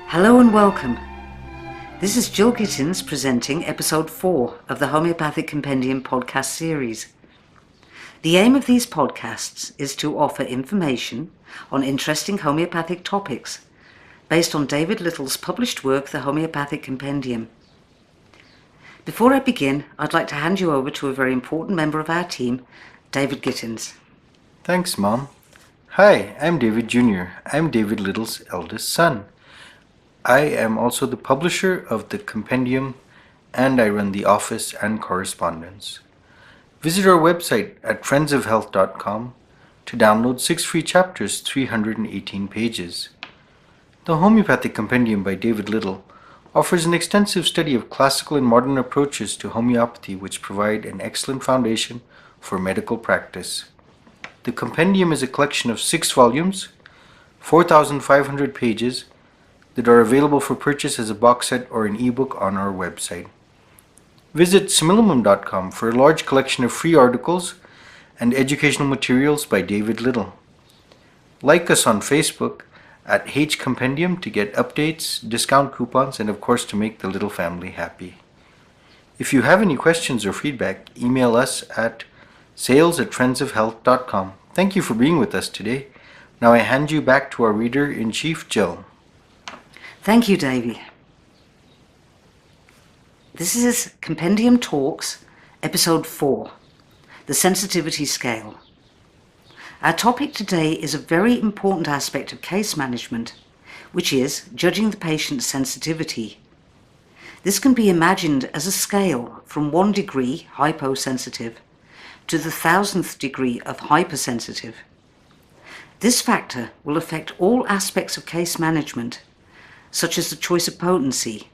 Hello and welcome. This is Jill Gittins presenting episode 4 of the Homeopathic Compendium podcast series. The aim of these podcasts is to offer information on interesting homeopathic topics based on David Little's published work, the Homeopathic Compendium. Before I begin, I'd like to hand you over to a very important member of our team, David Gittins. Thanks, Mom. Hi, I'm David Jr. I'm David Little's eldest son. I am also the publisher of the compendium, and I run the office and correspondence. Visit our website at friendsofhealth.com to download 6 free chapters, 318 pages. The Homeopathic Compendium by David Little offers an extensive study of classical and modern approaches to homeopathy which provide an excellent foundation for medical practice. The compendium is a collection of 6 volumes, 4,500 pages, that are available for purchase as a box set or an ebook on our website. Visit simillimum.com for a large collection of free articles and educational materials by David Little. Like us on Facebook at H Compendium to get updates, discount coupons, and of course to make the Little family happy. If you have any questions or feedback, email us at sales@friendsofhealth.com. Thank you for being with us today. Now I hand you back to our Reader-in-Chief, Jill. Thank you, Davey. This is Compendium Talks, episode 4, the sensitivity scale. Our topic today is a very important aspect of case management, which is judging the patient's sensitivity. This can be imagined as a scale from 1 degree hyposensitive to the 1000th degree of hypersensitive. This factor will affect all aspects of case management, such as the choice of potency,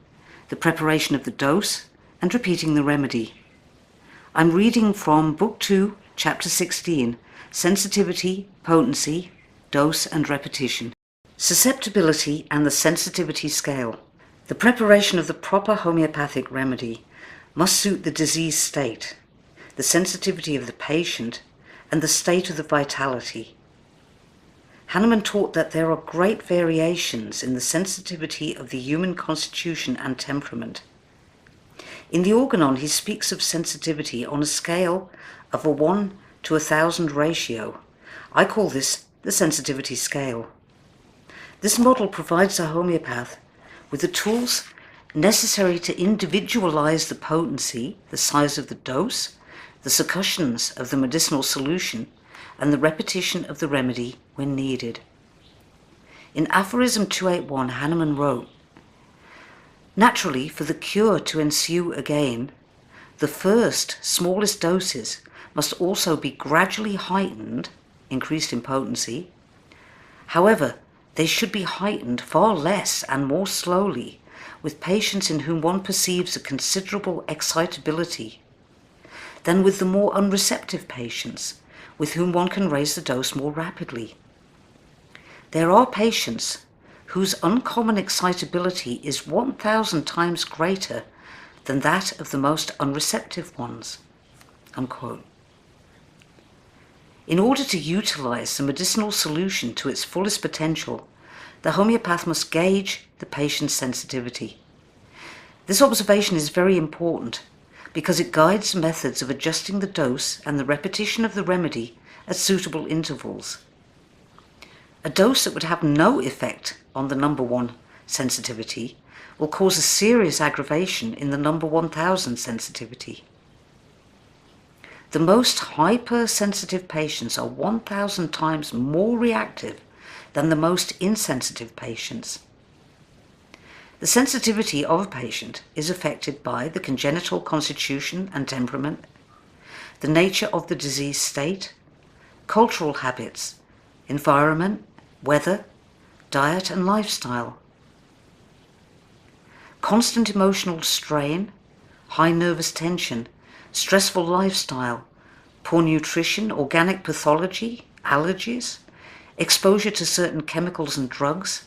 the preparation of the dose, and repeating the remedy. I'm reading from Book 2, Chapter 16, Sensitivity, Potency, Dose and Repetition. Susceptibility and the sensitivity scale. The preparation of the proper homeopathic remedy must suit the disease state, the sensitivity of the patient, and the state of the vitality. Hahnemann taught that there are great variations in the sensitivity of the human constitution and temperament. In the Organon, he speaks of sensitivity on a scale of a 1 to 1,000 ratio. I call this the sensitivity scale. This model provides a homeopath with the tools necessary to individualize the potency, the size of the dose, the succussions of the medicinal solution, and the repetition of the remedy when needed. In Aphorism 281, Hahnemann wrote, "Naturally, for the cure to ensue again, the first smallest doses must also be gradually heightened, increased in potency. However, they should be heightened far less and more slowly with patients in whom one perceives a considerable excitability than with the more unreceptive patients, with whom one can raise the dose more rapidly. There are patients whose uncommon excitability is 1,000 times greater than that of the most unreceptive ones." Unquote. In order to utilize the medicinal solution to its fullest potential, the homeopath must gauge the patient's sensitivity. This observation is very important because it guides methods of adjusting the dose and the repetition of the remedy at suitable intervals. A dose that would have no effect on the number 1 sensitivity will cause a serious aggravation in the number 1000 sensitivity. The most hypersensitive patients are 1,000 times more reactive than the most insensitive patients. The sensitivity of a patient is affected by the congenital constitution and temperament, the nature of the disease state, cultural habits, environment, weather, diet and lifestyle. Constant emotional strain, high nervous tension, stressful lifestyle, poor nutrition, organic pathology, allergies, exposure to certain chemicals and drugs,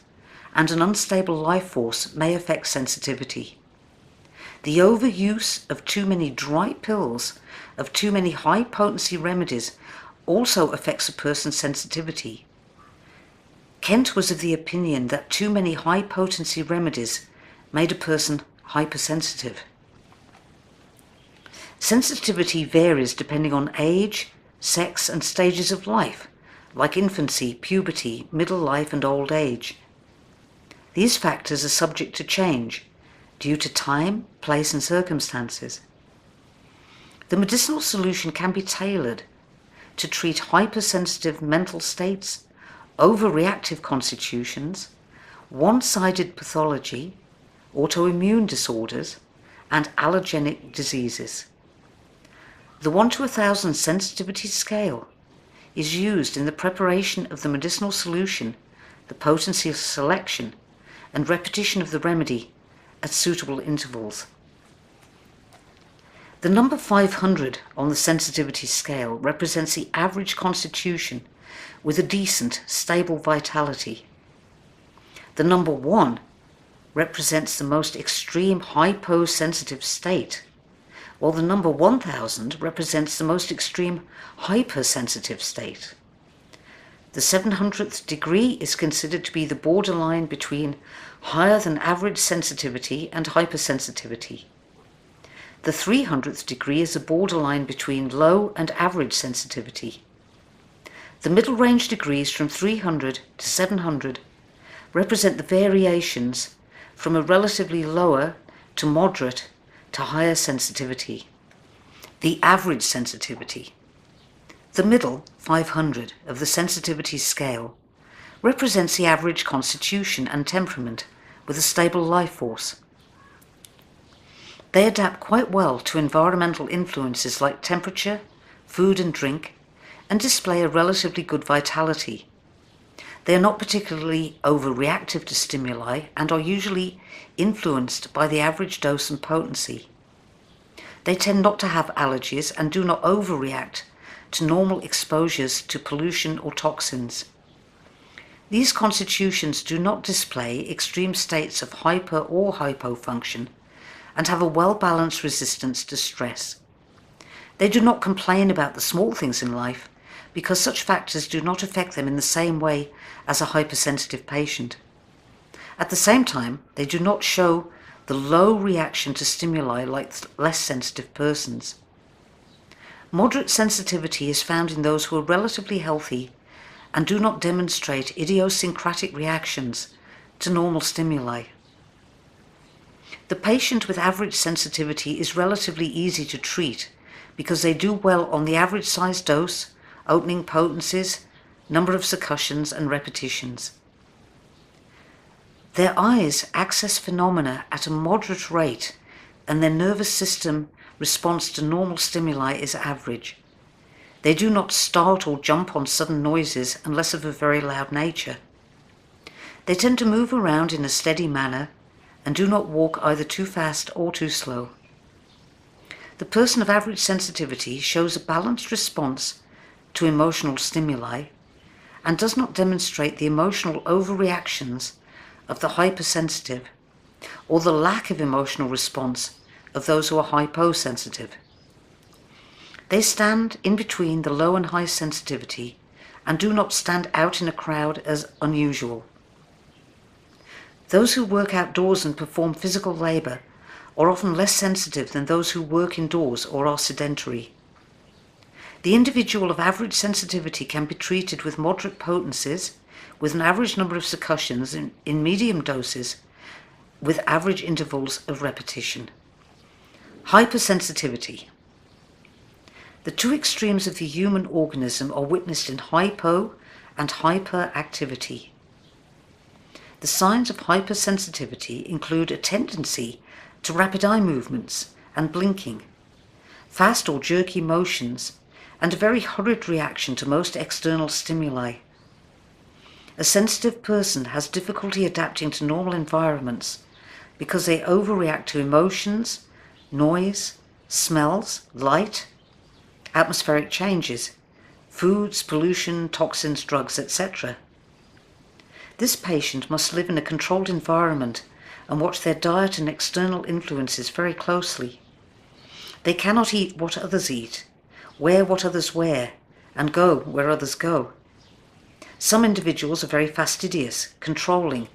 and an unstable life force may affect sensitivity. The overuse of too many dry pills, of too many high-potency remedies, also affects a person's sensitivity. Kent was of the opinion that too many high-potency remedies made a person hypersensitive. Sensitivity varies depending on age, sex, and stages of life, like infancy, puberty, middle life, and old age. These factors are subject to change due to time, place, and circumstances. The medicinal solution can be tailored to treat hypersensitive mental states, overreactive constitutions, one-sided pathology, autoimmune disorders, and allergenic diseases. The 1 to 1,000 sensitivity scale is used in the preparation of the medicinal solution, the potency selection, and repetition of the remedy at suitable intervals. The number 500 on the sensitivity scale represents the average constitution with a decent, stable vitality. The number 1 represents the most extreme hyposensitive state, while the number 1000 represents the most extreme hypersensitive state. The 700th degree is considered to be the borderline between higher than average sensitivity and hypersensitivity. The 300th degree is a borderline between low and average sensitivity. The middle range degrees from 300 to 700 represent the variations from a relatively lower to moderate to higher sensitivity. The average sensitivity, the middle 500 of the sensitivity scale, represents the average constitution and temperament with a stable life force. They adapt quite well to environmental influences like temperature, food and drink, and display a relatively good vitality. They are not particularly overreactive to stimuli and are usually influenced by the average dose and potency. They tend not to have allergies and do not overreact to normal exposures to pollution or toxins. These constitutions do not display extreme states of hyper or hypofunction and have a well-balanced resistance to stress. They do not complain about the small things in life because such factors do not affect them in the same way as a hypersensitive patient. At the same time, they do not show the low reaction to stimuli like less sensitive persons. Moderate sensitivity is found in those who are relatively healthy and do not demonstrate idiosyncratic reactions to normal stimuli. The patient with average sensitivity is relatively easy to treat because they do well on the average size dose, opening potencies, number of succussions, and repetitions. Their eyes access phenomena at a moderate rate, and their nervous system response to normal stimuli is average. They do not start or jump on sudden noises unless of a very loud nature. They tend to move around in a steady manner and do not walk either too fast or too slow. The person of average sensitivity shows a balanced response to emotional stimuli and does not demonstrate the emotional overreactions of the hypersensitive or the lack of emotional response of those who are hyposensitive. They stand in between the low and high sensitivity and do not stand out in a crowd as unusual. Those who work outdoors and perform physical labor are often less sensitive than those who work indoors or are sedentary. The individual of average sensitivity can be treated with moderate potencies, with an average number of succussions in medium doses, with average intervals of repetition. Hypersensitivity. The two extremes of the human organism are witnessed in hypo and hyperactivity. The signs of hypersensitivity include a tendency to rapid eye movements and blinking, fast or jerky motions, and a very hurried reaction to most external stimuli. A sensitive person has difficulty adapting to normal environments because they overreact to emotions, noise, smells, light, atmospheric changes, foods, pollution, toxins, drugs, etc. This patient must live in a controlled environment and watch their diet and external influences very closely. They cannot eat what others eat, wear what others wear, and go where others go. Some individuals are very fastidious, controlling,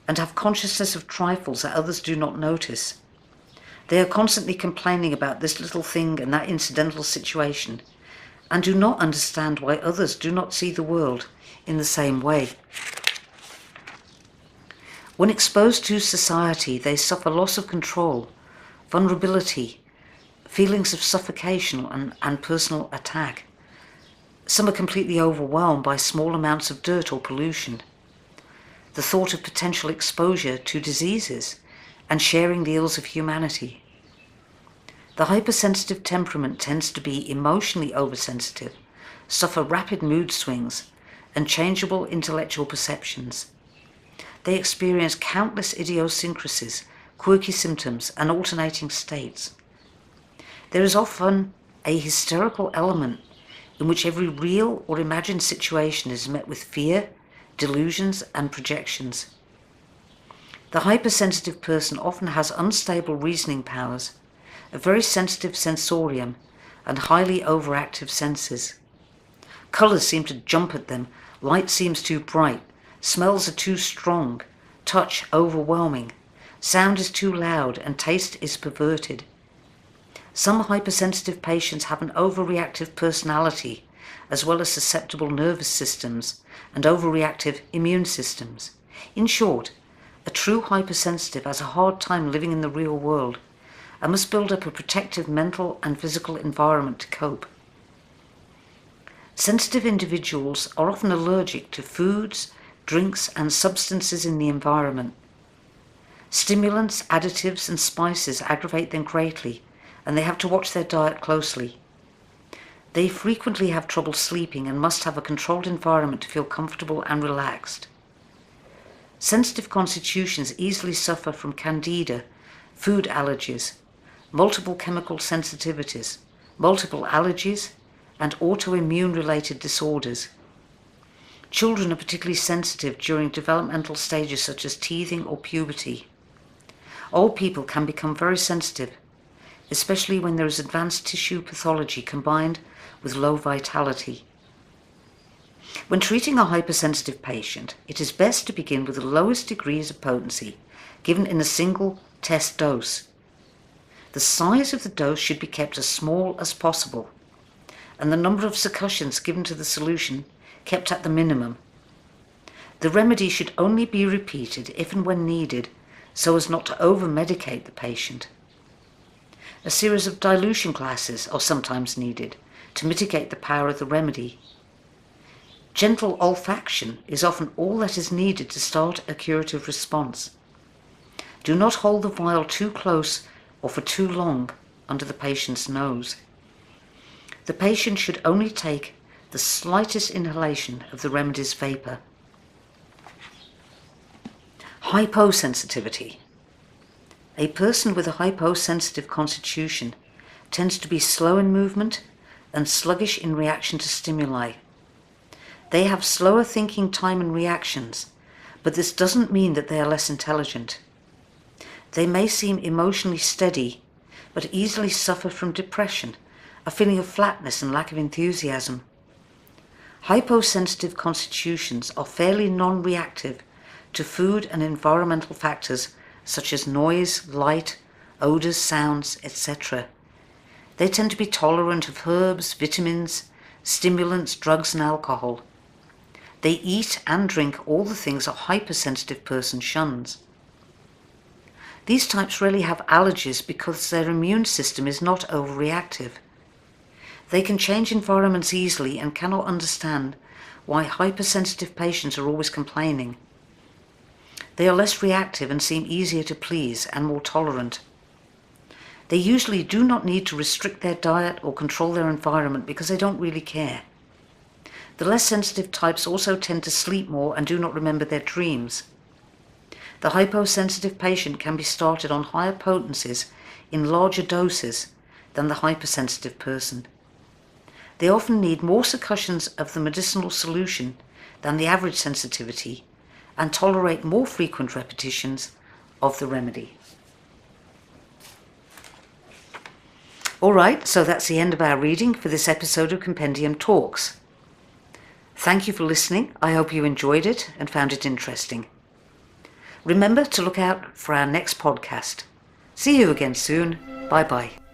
and have consciousness of trifles that others do not notice. They are constantly complaining about this little thing and that incidental situation, and do not understand why others do not see the world in the same way. When exposed to society, they suffer loss of control, vulnerability, feelings of suffocation and personal attack. Some are completely overwhelmed by small amounts of dirt or pollution. The thought of potential exposure to diseases and sharing the ills of humanity. The hypersensitive temperament tends to be emotionally oversensitive, suffer rapid mood swings, and changeable intellectual perceptions. They experience countless idiosyncrasies, quirky symptoms, and alternating states. There is often a hysterical element in which every real or imagined situation is met with fear, delusions, and projections. The hypersensitive person often has unstable reasoning powers, a very sensitive sensorium, and highly overactive senses. Colours seem to jump at them, light seems too bright, smells are too strong, touch overwhelming, sound is too loud, and taste is perverted. Some hypersensitive patients have an overreactive personality, as well as susceptible nervous systems and overreactive immune systems. In short, a true hypersensitive has a hard time living in the real world and must build up a protective mental and physical environment to cope. Sensitive individuals are often allergic to foods, drinks, and substances in the environment. Stimulants, additives, and spices aggravate them greatly, and they have to watch their diet closely. They frequently have trouble sleeping and must have a controlled environment to feel comfortable and relaxed. Sensitive constitutions easily suffer from candida, food allergies, multiple chemical sensitivities, multiple allergies, and autoimmune-related disorders. Children are particularly sensitive during developmental stages such as teething or puberty. Old people can become very sensitive, especially when there is advanced tissue pathology combined with low vitality. When treating a hypersensitive patient, it is best to begin with the lowest degrees of potency, given in a single test dose. The size of the dose should be kept as small as possible, and the number of succussions given to the solution kept at the minimum. The remedy should only be repeated if and when needed, so as not to over-medicate the patient. A series of dilution classes are sometimes needed to mitigate the power of the remedy. Gentle olfaction is often all that is needed to start a curative response. Do not hold the vial too close or for too long under the patient's nose. The patient should only take the slightest inhalation of the remedy's vapor. Hyposensitivity. A person with a hyposensitive constitution tends to be slow in movement and sluggish in reaction to stimuli. They have slower thinking time and reactions, but this doesn't mean that they are less intelligent. They may seem emotionally steady, but easily suffer from depression, a feeling of flatness and lack of enthusiasm. Hyposensitive constitutions are fairly non-reactive to food and environmental factors such as noise, light, odors, sounds, etc. They tend to be tolerant of herbs, vitamins, stimulants, drugs, and alcohol. They eat and drink all the things a hypersensitive person shuns. These types rarely have allergies because their immune system is not overreactive. They can change environments easily and cannot understand why hypersensitive patients are always complaining. They are less reactive and seem easier to please and more tolerant. They usually do not need to restrict their diet or control their environment because they don't really care. The less sensitive types also tend to sleep more and do not remember their dreams. The hyposensitive patient can be started on higher potencies in larger doses than the hypersensitive person. They often need more succussions of the medicinal solution than the average sensitivity and tolerate more frequent repetitions of the remedy. Alright, so that's the end of our reading for this episode of Compendium Talks. Thank you for listening. I hope you enjoyed it and found it interesting. Remember to look out for our next podcast. See you again soon. Bye-bye.